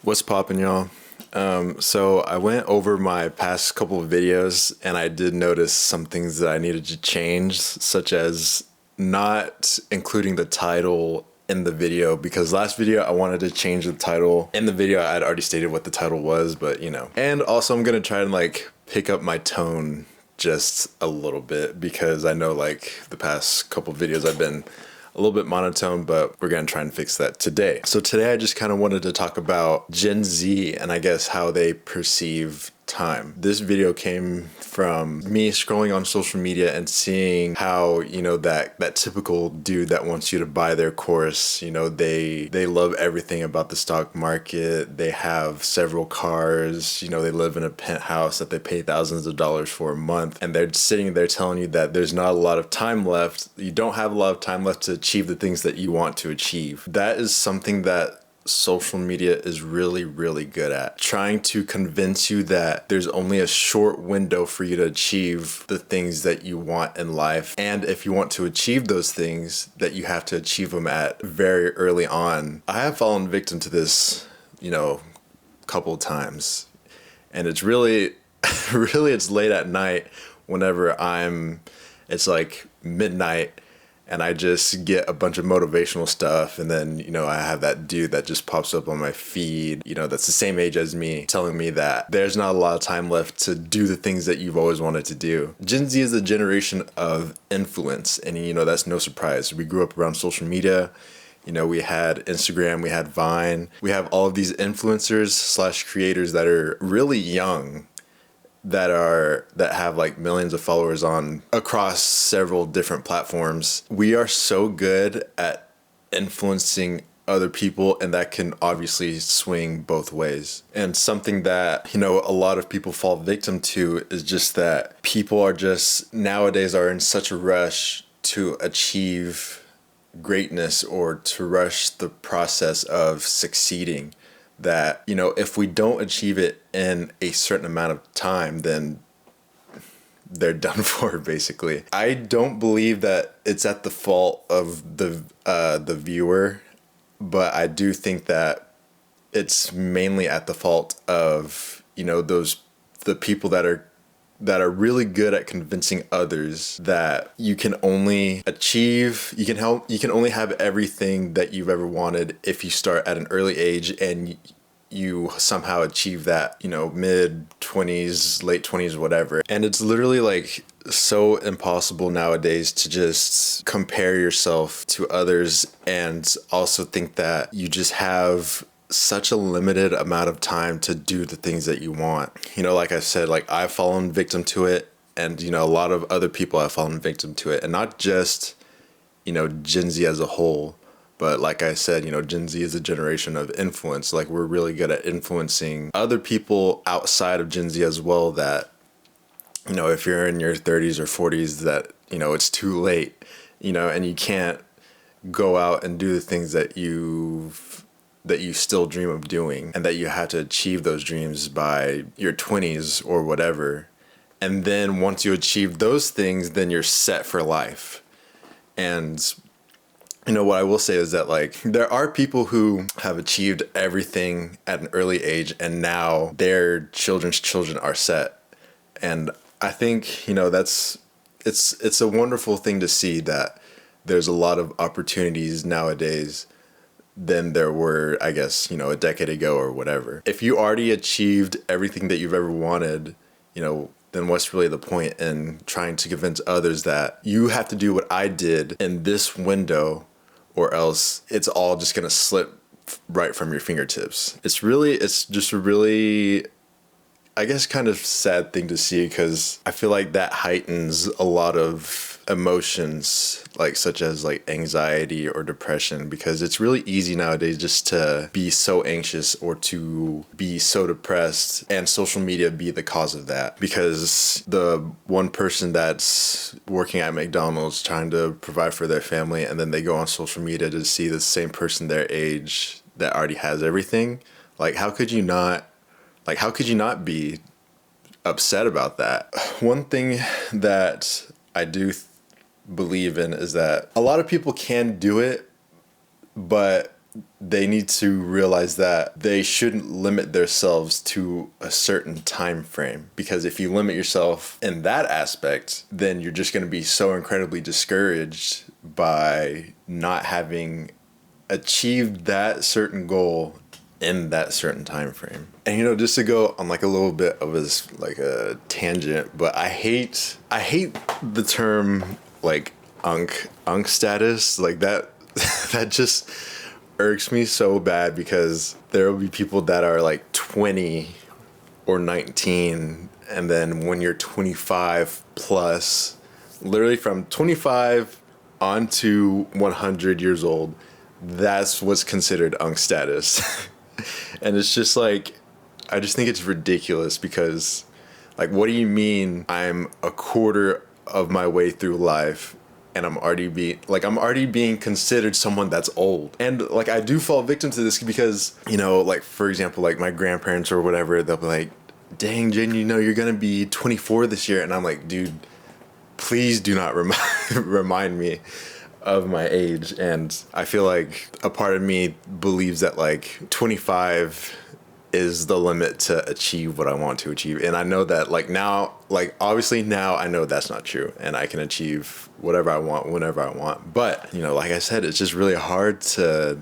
What's poppin', y'all? So I went over my past couple of videos and I did notice some things that I needed to change, such as not including the title in the video, because last video I wanted to change the title. In the video I'd already stated what the title was, but you know. And also I'm gonna try and like pick up my tone just a little bit, because I know like the past couple of videos I've been a little bit monotone, but we're gonna try and fix that today. So today I just kind of wanted to talk about Gen Z and I guess how they perceive time. This video came from me scrolling on social media and seeing how, that typical dude that wants you to buy their course, they love everything about the stock market. They have several cars, they live in a penthouse that they pay thousands of dollars for a month, and they're sitting there telling you that there's not a lot of time left. You don't have a lot of time left to achieve the things that you want to achieve. That is something that social media is really, really good at, trying to convince you that there's only a short window for you to achieve the things that you want in life. And if you want to achieve those things, that you have to achieve them at very early on. I have fallen victim to this, couple of times. And it's really, really, it's late at night whenever it's like midnight and I just get a bunch of motivational stuff, and then, I have that dude that just pops up on my feed, that's the same age as me, telling me that there's not a lot of time left to do the things that you've always wanted to do. Gen Z is a generation of influence, and, that's no surprise. We grew up around social media. We had Instagram, we had Vine. We have all of these influencers / creators that are really young, that have like millions of followers on across several different platforms. We are so good at influencing other people, and that can obviously swing both ways. And something that, a lot of people fall victim to is just that people are just nowadays are in such a rush to achieve greatness or to rush the process of succeeding, that, if we don't achieve it in a certain amount of time, then they're done for, basically. I don't believe that it's at the fault of the viewer, but I do think that it's mainly at the fault of, the people that are really good at convincing others that you can only have everything that you've ever wanted if you start at an early age, and you somehow achieve that, mid 20s, late 20s, whatever. And it's literally like so impossible nowadays to just compare yourself to others and also think that you just have such a limited amount of time to do the things that you want. Like I said, like I've fallen victim to it, and a lot of other people have fallen victim to it, and not just Gen Z as a whole, but like I said, Gen Z is a generation of influence. Like we're really good at influencing other people outside of Gen Z as well, that if you're in your 30s or 40s, that it's too late, and you can't go out and do the things that you still dream of doing, and that you have to achieve those dreams by your 20s or whatever. And then once you achieve those things, then you're set for life. And what I will say is that like there are people who have achieved everything at an early age, and now their children's children are set. And I think, it's a wonderful thing to see that there's a lot of opportunities nowadays than there were, I guess, a decade ago or whatever. If you already achieved everything that you've ever wanted, then what's really the point in trying to convince others that you have to do what I did in this window, or else it's all just gonna slip right from your fingertips? It's just a really, I guess, kind of sad thing to see, because I feel like that heightens a lot of emotions, like such as like anxiety or depression, because it's really easy nowadays just to be so anxious or to be so depressed, and social media be the cause of that, because the one person that's working at McDonald's trying to provide for their family, and then they go on social media to see the same person their age that already has everything. Like how could you not be upset about that? One thing that I do believe in is that a lot of people can do it, but they need to realize that they shouldn't limit themselves to a certain time frame, because if you limit yourself in that aspect, then you're just going to be so incredibly discouraged by not having achieved that certain goal in that certain time frame. And just to go on like a little bit of a tangent, but I hate the term like unk status, like that that just irks me so bad, because there will be people that are like 20 or 19, and then when you're 25 plus, literally from 25 on to 100 years old, that's what's considered unk status. And it's just like, I just think it's ridiculous, because like, what do you mean I'm a quarter of my way through life and I'm already being considered someone that's old? And like, I do fall victim to this because, like, for example, like my grandparents or whatever, they'll be like, dang, Jen, you're gonna be 24 this year. And I'm like, dude, please do not remind me of my age. And I feel like a part of me believes that like 25 is the limit to achieve what I want to achieve. And I know that like now, like obviously now I know that's not true, and I can achieve whatever I want whenever I want. But, like I said, it's just really hard to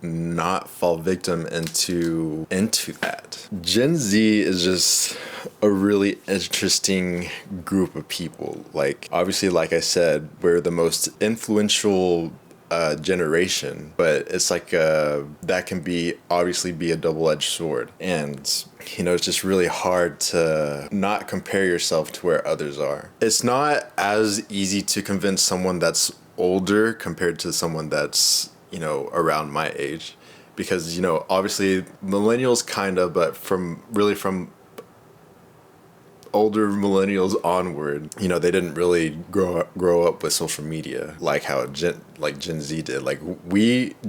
not fall victim into that. Gen Z is just a really interesting group of people. Like, obviously, like I said, we're the most influential generation, but it's like that can obviously be a double-edged sword. And it's just really hard to not compare yourself to where others are. It's not as easy to convince someone that's older compared to someone that's around my age, because obviously millennials kind of, but from older millennials onward, they didn't really grow up with social media like how Gen Z did. Like,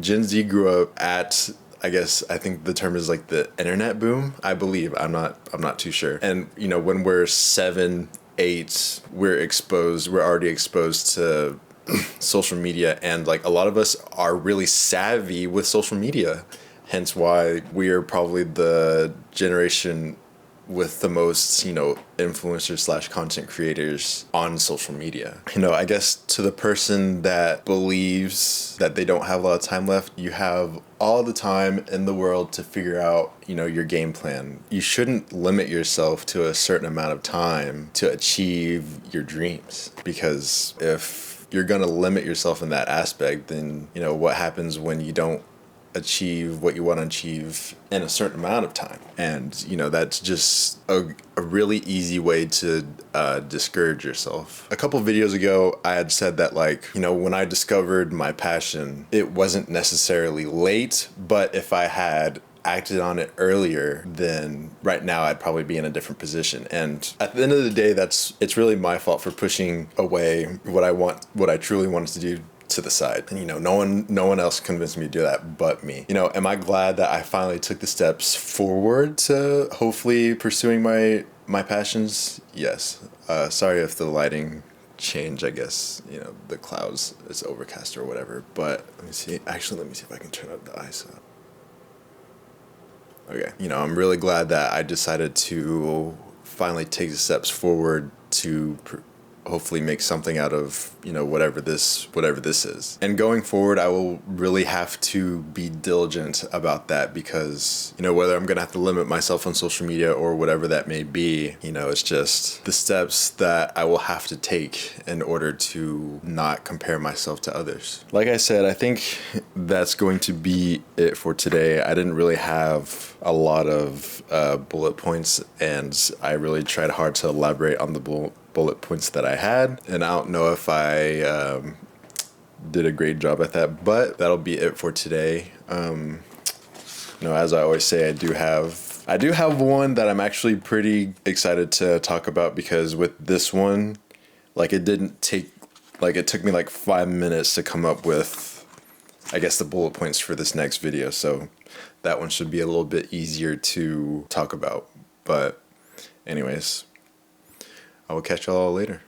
Gen Z grew up at, I think the term is like the internet boom, I believe. I'm not too sure. And when we're 7, 8, we're already exposed to social media, and like a lot of us are really savvy with social media, hence why we are probably the generation with the most influencers / content creators on social media. I guess to the person that believes that they don't have a lot of time left, you have all the time in the world to figure out your game plan. You shouldn't limit yourself to a certain amount of time to achieve your dreams, because if you're going to limit yourself in that aspect, then what happens when you don't achieve what you want to achieve in a certain amount of time? And that's just a really easy way to discourage yourself. A couple videos ago, I had said that when I discovered my passion, it wasn't necessarily late, but if I had acted on it earlier, then right now I'd probably be in a different position. And at the end of the day, it's really my fault for pushing away what I truly wanted to do to the side. And no one else convinced me to do that but me. Am I glad that I finally took the steps forward to hopefully pursuing my passions? Yes. Sorry if the lighting changed, I guess, the clouds, it's overcast or whatever. But let me see if I can turn up the ISO. Okay. I'm really glad that I decided to finally take the steps forward to hopefully make something out of, whatever this is. And going forward, I will really have to be diligent about that, because, whether I'm going to have to limit myself on social media or whatever that may be, it's just the steps that I will have to take in order to not compare myself to others. Like I said, I think that's going to be it for today. I didn't really have a lot of bullet points, and I really tried hard to elaborate on the bullet points that I had, and I don't know if I did a great job at that, but that'll be it for today. As I always say, I do have one that I'm actually pretty excited to talk about, because with this one, it took me 5 minutes to come up with, I guess, the bullet points for this next video, so that one should be a little bit easier to talk about. But anyways, I will catch y'all later.